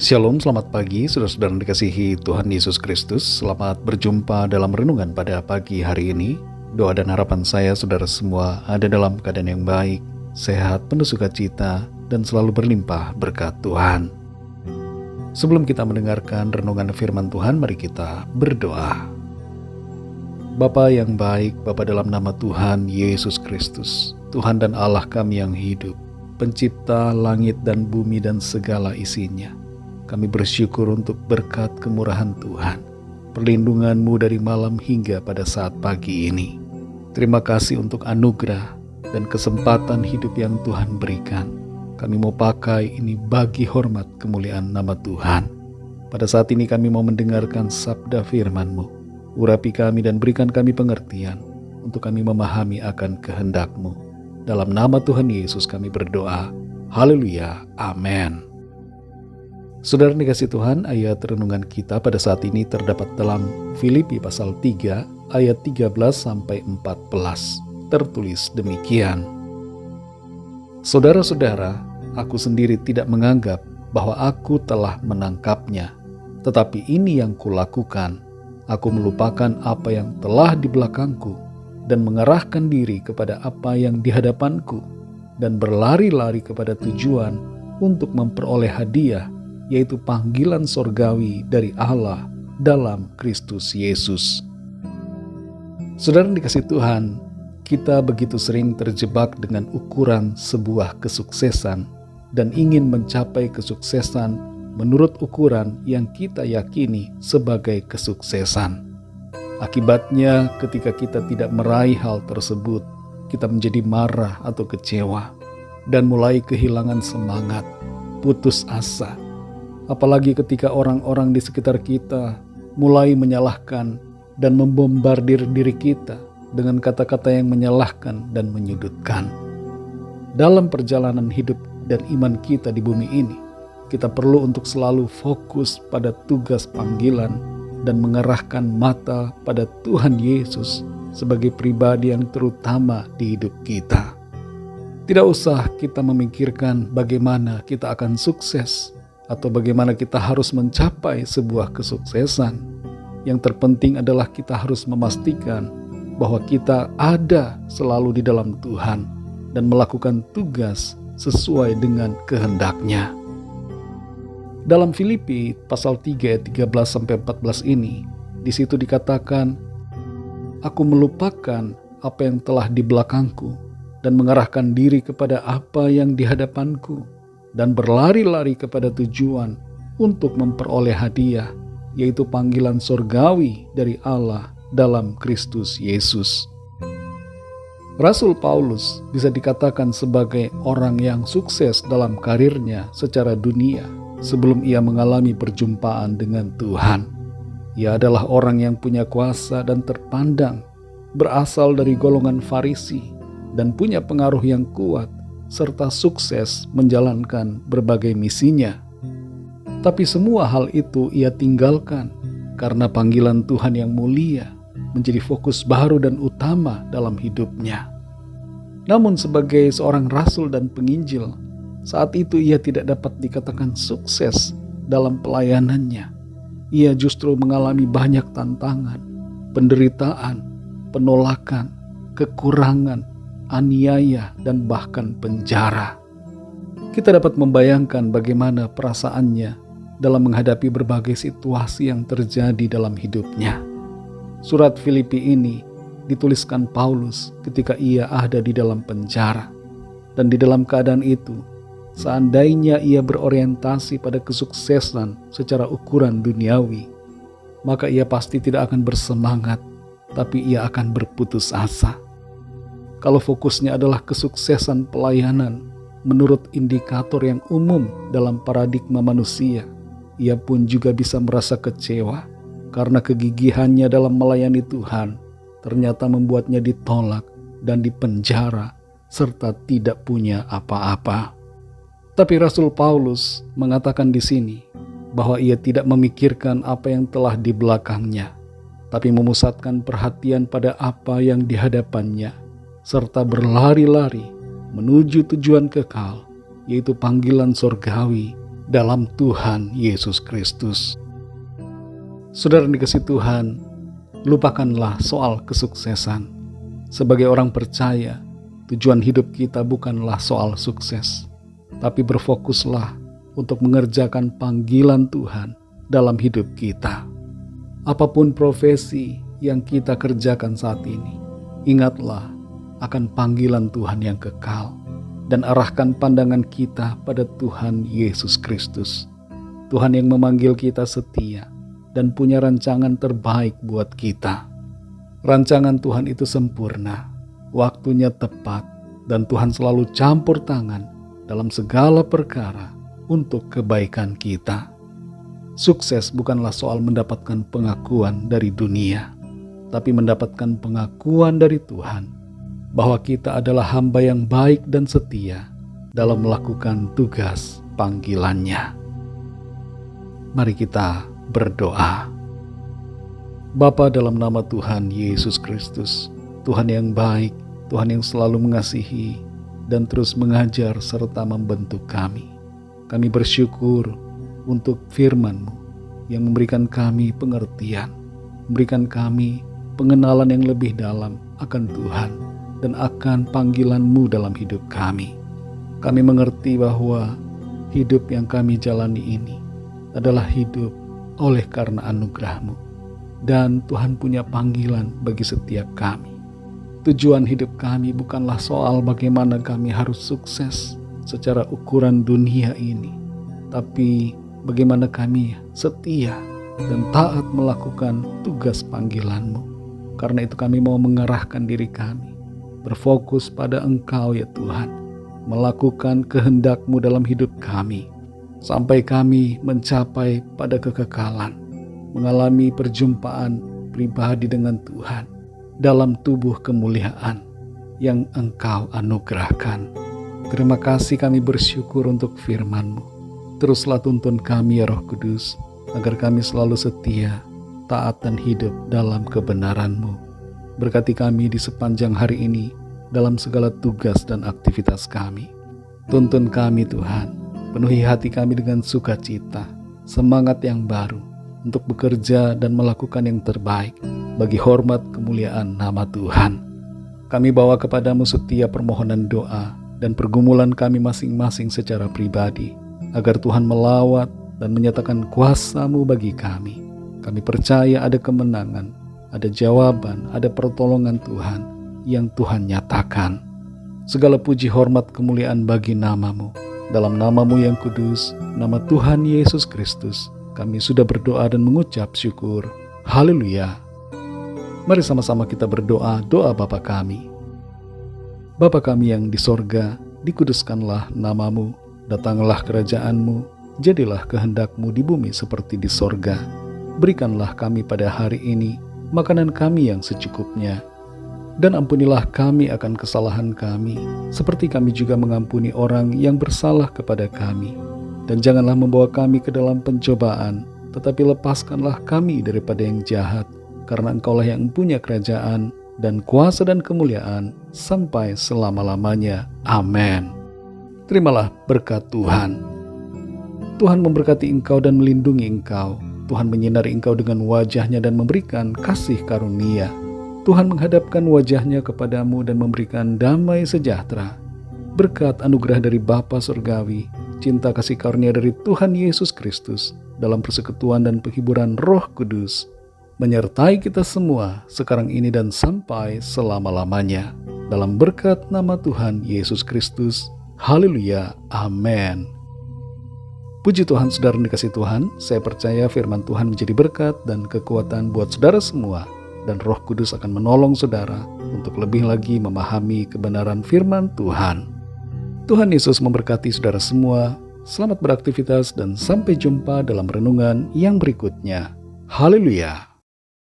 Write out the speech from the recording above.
Shalom, selamat pagi, saudara-saudara yang dikasihi Tuhan Yesus Kristus. Selamat berjumpa dalam renungan pada pagi hari ini. Doa dan harapan saya, saudara semua, ada dalam keadaan yang baik, sehat, penuh sukacita, dan selalu berlimpah berkat Tuhan. Sebelum kita mendengarkan renungan firman Tuhan, mari kita berdoa. Bapa yang baik, Bapa dalam nama Tuhan Yesus Kristus, Tuhan dan Allah kami yang hidup, pencipta langit dan bumi dan segala isinya. Kami bersyukur untuk berkat kemurahan Tuhan, perlindungan-Mu dari malam hingga pada saat pagi ini. Terima kasih untuk anugerah dan kesempatan hidup yang Tuhan berikan. Kami mau pakai ini bagi hormat kemuliaan nama Tuhan. Pada saat ini kami mau mendengarkan sabda firman-Mu. Urapi kami dan berikan kami pengertian untuk kami memahami akan kehendak-Mu. Dalam nama Tuhan Yesus kami berdoa. Haleluya. Amin. Saudara dikasih Tuhan, ayat renungan kita pada saat ini terdapat dalam Filipi pasal 3 ayat 13-14. Tertulis demikian. Saudara-saudara, aku sendiri tidak menganggap bahwa aku telah menangkapnya. Tetapi ini yang kulakukan, aku melupakan apa yang telah di belakangku dan mengarahkan diri kepada apa yang di hadapanku dan berlari-lari kepada tujuan untuk memperoleh hadiah, yaitu panggilan sorgawi dari Allah dalam Kristus Yesus. Saudara dikasih Tuhan, kita begitu sering terjebak dengan ukuran sebuah kesuksesan dan ingin mencapai kesuksesan menurut ukuran yang kita yakini sebagai kesuksesan. Akibatnya, ketika kita tidak meraih hal tersebut, kita menjadi marah atau kecewa dan mulai kehilangan semangat, putus asa. Apalagi ketika orang-orang di sekitar kita mulai menyalahkan dan membombardir diri kita dengan kata-kata yang menyalahkan dan menyudutkan. Dalam perjalanan hidup dan iman kita di bumi ini, kita perlu untuk selalu fokus pada tugas panggilan dan mengarahkan mata pada Tuhan Yesus sebagai pribadi yang terutama di hidup kita. Tidak usah kita memikirkan bagaimana kita akan sukses atau bagaimana kita harus mencapai sebuah kesuksesan. Yang terpenting adalah kita harus memastikan bahwa kita ada selalu di dalam Tuhan dan melakukan tugas sesuai dengan kehendak-Nya. Dalam Filipi pasal 3 ayat 13-14 ini, di situ dikatakan, aku melupakan apa yang telah di belakangku dan mengarahkan diri kepada apa yang di hadapanku dan berlari-lari kepada tujuan untuk memperoleh hadiah, yaitu panggilan sorgawi dari Allah dalam Kristus Yesus. Rasul Paulus bisa dikatakan sebagai orang yang sukses dalam karirnya secara dunia sebelum ia mengalami perjumpaan dengan Tuhan. Ia adalah orang yang punya kuasa dan terpandang, berasal dari golongan Farisi, dan punya pengaruh yang kuat, serta sukses menjalankan berbagai misinya. Tapi semua hal itu ia tinggalkan karena panggilan Tuhan yang mulia menjadi fokus baru dan utama dalam hidupnya. Namun sebagai seorang rasul dan penginjil, saat itu ia tidak dapat dikatakan sukses dalam pelayanannya. Ia justru mengalami banyak tantangan, penderitaan, penolakan, kekurangan, aniaya, dan bahkan penjara. Kita dapat membayangkan bagaimana perasaannya dalam menghadapi berbagai situasi yang terjadi dalam hidupnya. Surat Filipi ini dituliskan Paulus ketika ia ada di dalam penjara. Dan di dalam keadaan itu, seandainya ia berorientasi pada kesuksesan secara ukuran duniawi, maka ia pasti tidak akan bersemangat, tapi ia akan berputus asa. Kalau fokusnya adalah kesuksesan pelayanan menurut indikator yang umum dalam paradigma manusia, ia pun juga bisa merasa kecewa karena kegigihannya dalam melayani Tuhan ternyata membuatnya ditolak dan dipenjara serta tidak punya apa-apa. Tapi Rasul Paulus mengatakan di sini bahwa ia tidak memikirkan apa yang telah di belakangnya, tapi memusatkan perhatian pada apa yang di hadapannya, serta berlari-lari menuju tujuan kekal, yaitu panggilan sorgawi dalam Tuhan Yesus Kristus. Saudara yang dikasihi Tuhan, lupakanlah soal kesuksesan. Sebagai orang percaya, tujuan hidup kita bukanlah soal sukses, tapi berfokuslah untuk mengerjakan panggilan Tuhan dalam hidup kita. Apapun profesi yang kita kerjakan saat ini, ingatlah akan panggilan Tuhan yang kekal dan arahkan pandangan kita pada Tuhan Yesus Kristus. Tuhan yang memanggil kita setia dan punya rancangan terbaik buat kita. Rancangan Tuhan itu sempurna, waktunya tepat, dan Tuhan selalu campur tangan dalam segala perkara untuk kebaikan kita. Sukses bukanlah soal mendapatkan pengakuan dari dunia, tapi mendapatkan pengakuan dari Tuhan bahwa kita adalah hamba yang baik dan setia dalam melakukan tugas panggilannya. Mari kita berdoa. Bapa, dalam nama Tuhan Yesus Kristus, Tuhan yang baik, Tuhan yang selalu mengasihi dan terus mengajar serta membentuk kami. Kami bersyukur untuk firman-Mu yang memberikan kami pengertian, memberikan kami pengenalan yang lebih dalam akan Tuhan dan akan panggilan-Mu dalam hidup kami. Kami mengerti bahwa hidup yang kami jalani ini adalah hidup oleh karena anugerah-Mu, dan Tuhan punya panggilan bagi setiap kami. Tujuan hidup kami bukanlah soal bagaimana kami harus sukses secara ukuran dunia ini, tapi bagaimana kami setia dan taat melakukan tugas panggilan-Mu. Karena itu kami mau mengarahkan diri kami, berfokus pada Engkau ya Tuhan, melakukan kehendak-Mu dalam hidup kami, sampai kami mencapai pada kekekalan, mengalami perjumpaan pribadi dengan Tuhan dalam tubuh kemuliaan yang Engkau anugerahkan. Terima kasih, kami bersyukur untuk firman-Mu. Teruslah tuntun kami ya Roh Kudus, agar kami selalu setia, taat dan hidup dalam kebenaran-Mu. Berkati kami di sepanjang hari ini dalam segala tugas dan aktivitas kami. Tuntun kami Tuhan, penuhi hati kami dengan sukacita, semangat yang baru untuk bekerja dan melakukan yang terbaik bagi hormat kemuliaan nama Tuhan. Kami bawa kepadamu setiap permohonan doa dan pergumulan kami masing-masing secara pribadi, agar Tuhan melawat dan menyatakan kuasa-Mu bagi kami. Kami percaya ada kemenangan, ada jawaban, ada pertolongan Tuhan yang Tuhan nyatakan. Segala puji hormat kemuliaan bagi nama-Mu. Dalam nama-Mu yang kudus, nama Tuhan Yesus Kristus, kami sudah berdoa dan mengucap syukur. Haleluya. Mari sama-sama kita berdoa doa Bapa kami. Bapa kami yang di sorga, dikuduskanlah nama-Mu, datanglah kerajaan-Mu, jadilah kehendak-Mu di bumi seperti di sorga. Berikanlah kami pada hari ini makanan kami yang secukupnya, dan ampunilah kami akan kesalahan kami, seperti kami juga mengampuni orang yang bersalah kepada kami. Dan janganlah membawa kami ke dalam pencobaan, tetapi lepaskanlah kami daripada yang jahat, karena Engkaulah yang punya kerajaan dan kuasa dan kemuliaan sampai selama-lamanya. Amin. Terimalah berkat Tuhan. Tuhan memberkati engkau dan melindungi engkau. Tuhan menyinari engkau dengan wajah-Nya dan memberikan kasih karunia. Tuhan menghadapkan wajah-Nya kepadamu dan memberikan damai sejahtera. Berkat anugerah dari Bapa Surgawi, cinta kasih karunia dari Tuhan Yesus Kristus, dalam persekutuan dan penghiburan Roh Kudus, menyertai kita semua sekarang ini dan sampai selama-lamanya. Dalam berkat nama Tuhan Yesus Kristus. Haleluya. Amin. Puji Tuhan, saudara yang dikasihi Tuhan, saya percaya firman Tuhan menjadi berkat dan kekuatan buat saudara semua, dan Roh Kudus akan menolong saudara untuk lebih lagi memahami kebenaran firman Tuhan. Tuhan Yesus memberkati saudara semua. Selamat beraktivitas dan sampai jumpa dalam renungan yang berikutnya. Haleluya.